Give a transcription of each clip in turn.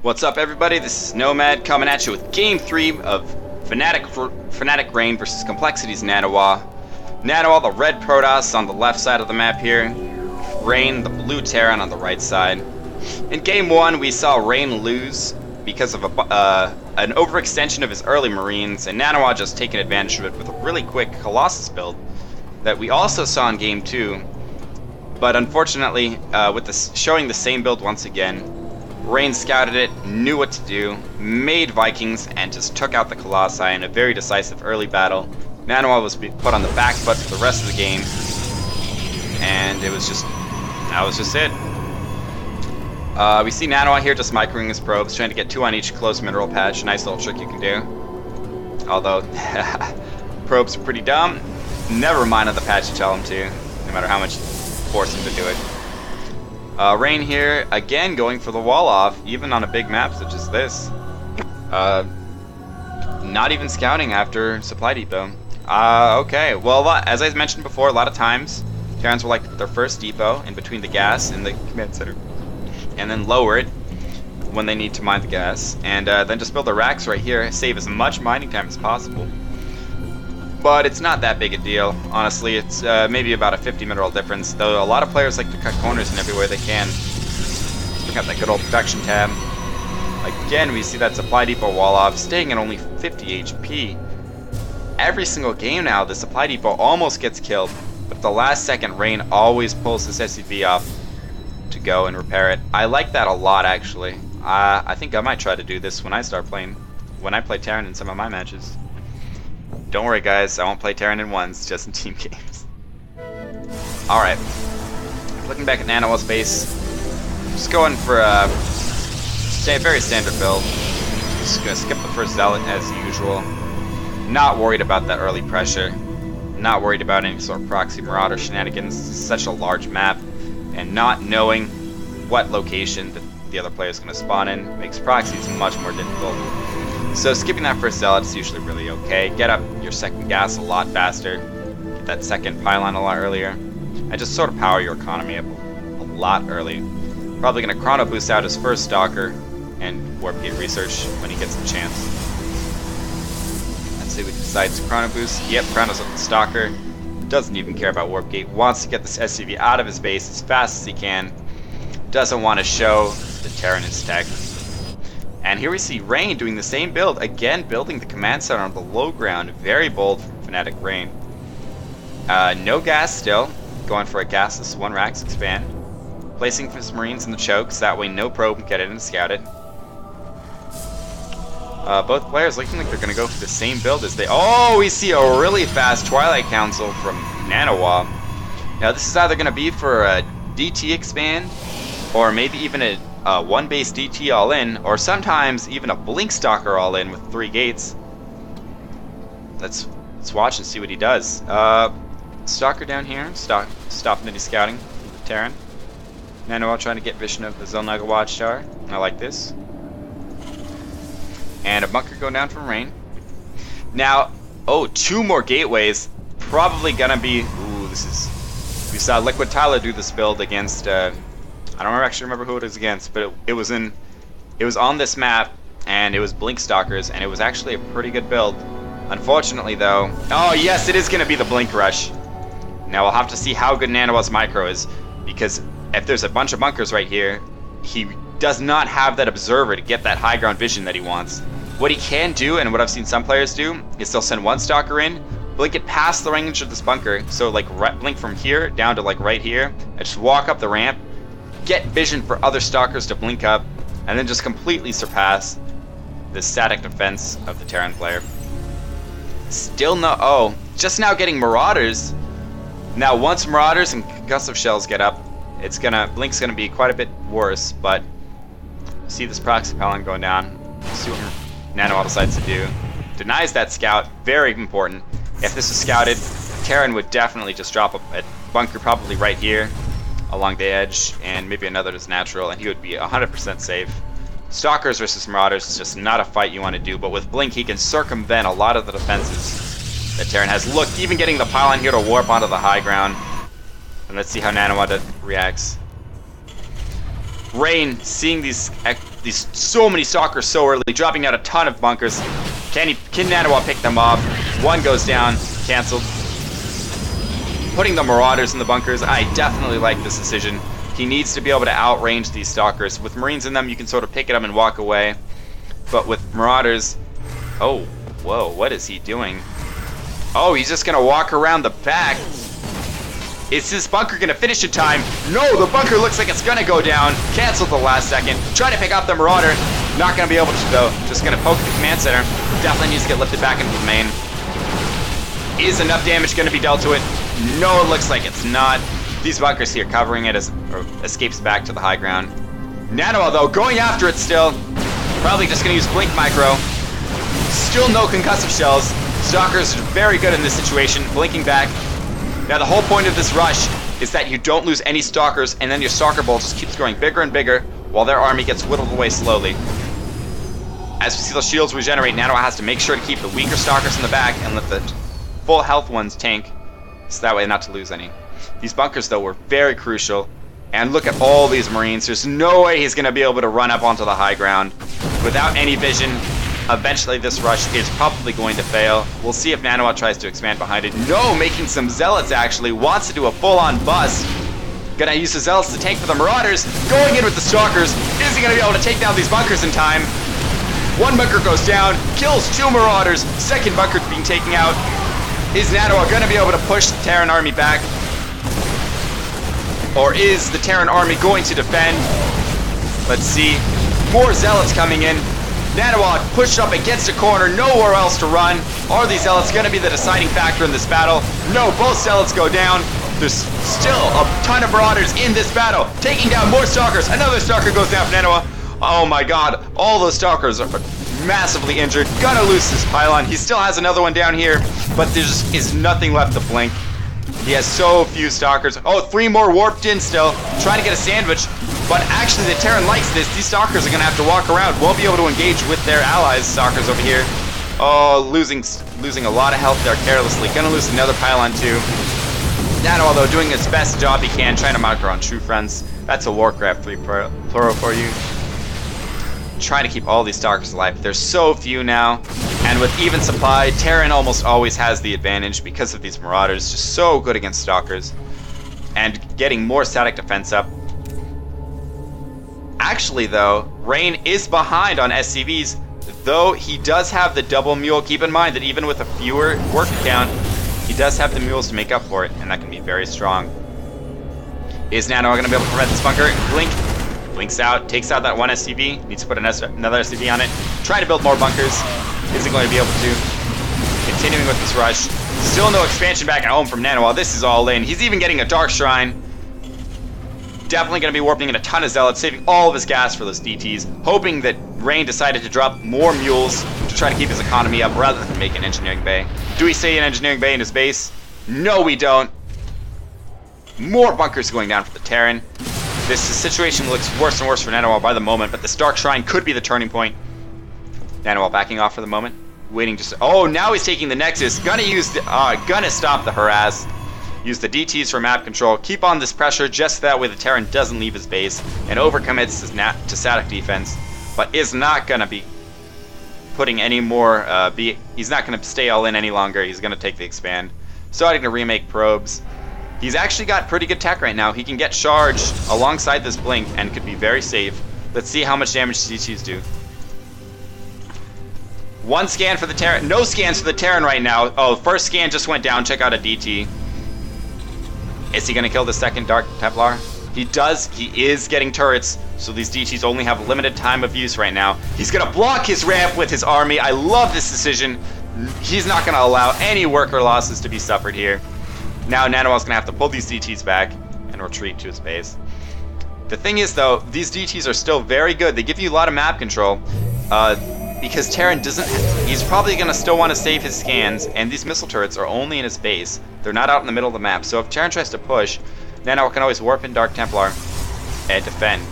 What's up, everybody? This is Nomad coming at you with Game 3 of Fnatic Rain versus Complexity's Nanawa. Nanawa, the red Protoss on the left side of the map here. Rain, the blue Terran on the right side. In Game 1, we saw Rain lose because of an overextension of his early Marines, and Nanawa just taking advantage of it with a really quick Colossus build that we also saw in Game 2. But unfortunately, with this showing the same build once again, Rain scouted it, knew what to do, made Vikings, and just took out the Colossi in a very decisive early battle. Nanawa was put on the back foot for the rest of the game, and that was just it. We see Nanawa here just microing his probes, trying to get 2 on each close mineral patch. Nice little trick you can do. Although, probes are pretty dumb. Never mind on the patch you tell them to, no matter how much you force them to do it. Rain here, again going for the wall off, even on a big map such as this. Not even scouting after Supply Depot. Okay, well, as I mentioned before, a lot of times, Terrans will like to put their first depot in between the gas and the command center, and then lower it when they need to mine the gas, and then just build the racks right here, save as much mining time as possible. But it's not that big a deal, honestly. It's maybe about a 50 mineral difference, though a lot of players like to cut corners in every way they can. Bring out that good old production tab. Again, we see that Supply Depot wall off, staying at only 50 HP. Every single game now, the Supply Depot almost gets killed, but at the last second, Rain always pulls this SUV off to go and repair it. I like that a lot, actually. I think I might try to do this when I play Terran in some of my matches. Don't worry, guys, I won't play Terran in ones, just in team games. Alright. Looking back at Nanawa's base, just going for a very standard build. Just gonna skip the first Zealot as usual. Not worried about that early pressure. Not worried about any sort of proxy marauder shenanigans. It's such a large map, and not knowing what location the other player is going to spawn in makes proxies much more difficult. So skipping that first Zealot is usually really okay. Get up your second gas a lot faster. Get that second pylon a lot earlier. And just sort of power your economy up a lot early. Probably going to chrono boost out his first Stalker and Warp Gate Research when he gets the chance. Let's see what he decides to chrono boost. Yep, chronos up the Stalker. Doesn't even care about Warp Gate. Wants to get this SCV out of his base as fast as he can. Doesn't want to show the Terran is tech. And here we see Rain doing the same build, again building the command center on the low ground. Very bold from Fnatic Rain. No gas still, going for a gasless 1 racks expand. Placing his Marines in the chokes, that way no probe can get in and scout it. Both players looking like they're going to go for the same build as they... Oh, we see a really fast Twilight Council from Nanawa. Now this is either going to be for a DT expand, or maybe even a 1 base DT all in, or sometimes even a Blink Stalker all in with 3 gates. Let's watch and see what he does. Stalker down here, stopping any scouting from the Terran. Nanawa trying to get vision of the Zelnaga Watchtower. I like this. And a bunker going down from Rain. Now, 2 more gateways. Probably gonna be... Ooh, this is... We saw Liquid Tyler do this build against... I don't actually remember who it was against, but it was on this map, and it was Blink Stalkers, and it was actually a pretty good build. Unfortunately, though... Oh, yes, it is going to be the Blink Rush. Now, we'll have to see how good Nanawa's micro is, because if there's a bunch of bunkers right here, he does not have that observer to get that high ground vision that he wants. What he can do, and what I've seen some players do, is they'll send 1 Stalker in, blink it past the range of this bunker, so like blink from here down to like right here, and just walk up the ramp, get vision for other Stalkers to blink up, and then just completely surpass the static defense of the Terran player. Still no... Oh, just now getting Marauders. Now once Marauders and Concussive Shells get up, Blink's gonna be quite a bit worse, but see this proxy pylon going down. See what Nanawa decides to do. Denies that scout, very important. If this is scouted, Terran would definitely just drop a bunker probably right here along the edge, and maybe another is natural, and he would be 100% safe. Stalkers versus Marauders is just not a fight you want to do, but with Blink he can circumvent a lot of the defenses that Terran has. Look, even getting the pylon here to warp onto the high ground. And let's see how Nanawa reacts. Rain, seeing these so many stalkers so early, dropping out a ton of bunkers. Can Nanawa pick them off? One goes down, canceled. Putting the Marauders in the bunkers, I definitely like this decision. He needs to be able to outrange these stalkers. With Marines in them, you can sort of pick it up and walk away. But with Marauders... Oh, whoa, what is he doing? Oh, he's just going to walk around the back. Is this bunker going to finish in time? No, the bunker looks like it's going to go down. Cancel the last second. Try to pick up the Marauder. Not going to be able to, though. Just going to poke the command center. Definitely needs to get lifted back into the main. Is enough damage going to be dealt to it? No, it looks like it's not. These bunkers here covering it as escapes back to the high ground. Nano, though, going after it still. Probably just going to use Blink Micro. Still no concussive shells. Stalkers are very good in this situation, blinking back. Now the whole point of this rush is that you don't lose any stalkers, and then your stalker ball just keeps growing bigger and bigger while their army gets whittled away slowly. As we see those shields regenerate, Nano has to make sure to keep the weaker stalkers in the back and let the full health ones tank, so that way not to lose any. These bunkers, though, were very crucial. And look at all these Marines. There's no way he's going to be able to run up onto the high ground without any vision. Eventually, this rush is probably going to fail. We'll see if Nanawa tries to expand behind it. No, making some Zealots, actually. Wants to do a full-on bust. Gonna use the Zealots to tank for the Marauders. Going in with the Stalkers. Is he going to be able to take down these bunkers in time? One bunker goes down. Kills two Marauders. Second bunker being taken out. Is Nanawa going to be able to push the Terran army back? Or is the Terran army going to defend? Let's see. More Zealots coming in. Nanawa pushed up against a corner, nowhere else to run. Are these Zealots going to be the deciding factor in this battle? No, both Zealots go down. There's still a ton of Marauders in this battle. Taking down more Stalkers. Another Stalker goes down for Nanawa. Oh my god, all those Stalkers are massively injured. Gonna lose this pylon. He still has another one down here, but there just is nothing left to blink. He has so few Stalkers. Oh, 3 more warped in still. Trying to get a sandwich. But actually, the Terran likes this. These Stalkers are going to have to walk around. Won't be able to engage with their allies, Stalkers over here. Oh, losing a lot of health there carelessly. Going to lose another pylon, too. Nano, though, doing his best job he can, trying to micro on True Friends. That's a Warcraft 3 plural for you. Trying to keep all these Stalkers alive. There's so few now. And with even supply, Terran almost always has the advantage because of these Marauders. Just so good against Stalkers. And getting more static defense up. Actually, though, Rain is behind on SCVs, though he does have the double mule. Keep in mind that even with a fewer work count, he does have the mules to make up for it, and that can be very strong. Is Nano going to be able to prevent this bunker? Blink. Blinks out, takes out that one SCV, needs to put another SCV on it. Try to build more bunkers. Is he going to be able to? Continuing with this rush. Still no expansion back at home from Nanawa. This is all in. He's even getting a Dark Shrine. Definitely going to be warping in a ton of Zealots, saving all of his gas for those DTs, hoping that Rain decided to drop more mules to try to keep his economy up rather than make an engineering bay. Do we see an engineering bay in his base? No, we don't. More bunkers going down for the Terran. This situation looks worse and worse for Nanawa by the moment, but this Dark Shrine could be the turning point. Nanawa backing off for the moment. Waiting just... Oh, now he's taking the Nexus. Gonna stop the harass. Use the DTs for map control. Keep on this pressure just that way the Terran doesn't leave his base and overcommits to static defense, but is not going to be putting any more... he's not going to stay all in any longer. He's going to take the expand. Starting to remake probes. He's actually got pretty good tech right now. He can get charged alongside this blink and could be very safe. Let's see how much damage DTs do. One scan for the Terran. No scans for the Terran right now. Oh, first scan just went down. Check out a DT. Is he going to kill the second Dark Templar? He does. He is getting turrets, so these DTs only have a limited time of use right now. He's going to block his ramp with his army. I love this decision. He's not going to allow any worker losses to be suffered here. Now Nanawa's going to have to pull these DTs back and retreat to his base. The thing is, though, these DTs are still very good. They give you a lot of map control. Because Terran doesn't... He's probably going to still want to save his scans, and these missile turrets are only in his base. They're not out in the middle of the map, so if Terran tries to push, Nanawa can always warp in Dark Templar and defend.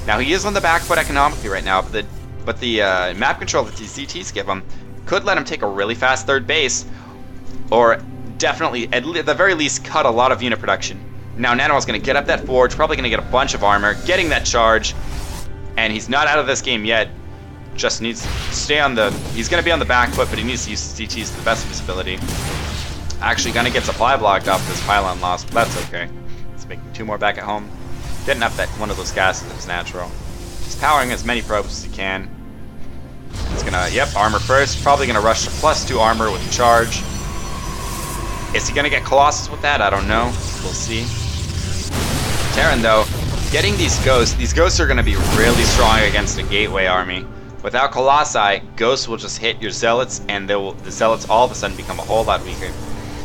Now, he is on the back foot economically right now, but the map control that these DTs give him could let him take a really fast third base, or definitely, at the very least, cut a lot of unit production. Now Nano's going to get up that forge, probably going to get a bunch of armor, getting that charge, and he's not out of this game yet. Just needs to stay on the... He's going to be on the back foot, but he needs to use his DTs to the best of his ability. Actually going to get supply blocked off this pylon loss, but that's okay. Let's make 2 more back at home. Getting up that one of those gases is natural. Just powering as many probes as he can. He's going to, yep, armor first. Probably going to rush to +2 armor with charge. Is he going to get Colossus with that? I don't know. We'll see. Terran, though, getting these ghosts are going to be really strong against a gateway army. Without Colossi, ghosts will just hit your zealots, and the zealots all of a sudden become a whole lot weaker.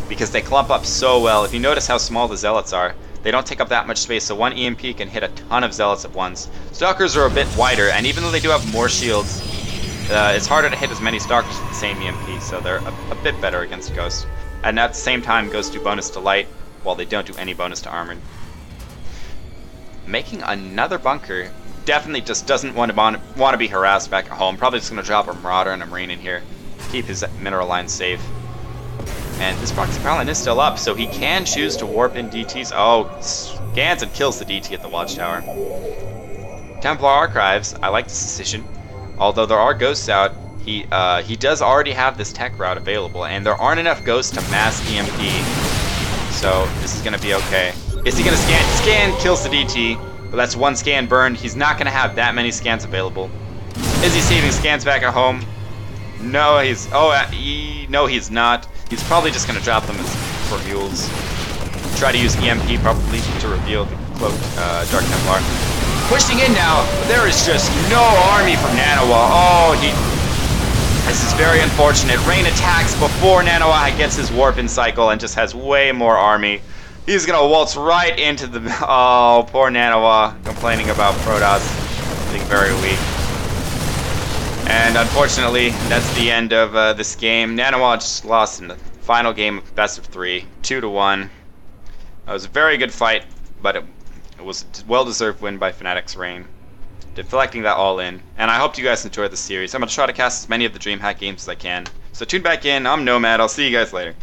Because they clump up so well. If you notice how small the zealots are, they don't take up that much space, so one EMP can hit a ton of zealots at once. Stalkers are a bit wider, and even though they do have more shields, it's harder to hit as many Stalkers with the same EMP, so they're a bit better against ghosts. And at the same time, ghosts do bonus to light, while they don't do any bonus to armored. Making another bunker. Definitely just doesn't want to be harassed back at home. Probably just going to drop a Marauder and a Marine in here. Keep his mineral line safe. And this proxy power line is still up, so he can choose to warp in DTs. Oh, scans and kills the DT at the watchtower. Templar Archives, I like this decision. Although there are ghosts out, he does already have this tech route available, and there aren't enough ghosts to mass EMP. So this is going to be okay. Is he going to scan? Scan kills the DT, but that's 1 scan burned. He's not going to have that many scans available. Is he saving scans back at home? No, he's... no, he's not. He's probably just going to drop them for mules. Try to use EMP probably to reveal the cloaked Dark Templar. Pushing in now. There is just no army from Nanawa. Oh, this is very unfortunate. Rain attacks before Nanawa gets his warp-in cycle and just has way more army. He's going to waltz right into the... Oh, poor Nanawa complaining about Protoss being very weak. And unfortunately, that's the end of this game. Nanawa just lost in the final game of best of 3, 2-1. It was a very good fight, but it was a well-deserved win by Fnatic's Reign, deflecting that all in. And I hope you guys enjoyed the series. I'm going to try to cast as many of the DreamHack games as I can. So tune back in. I'm Nomad. I'll see you guys later.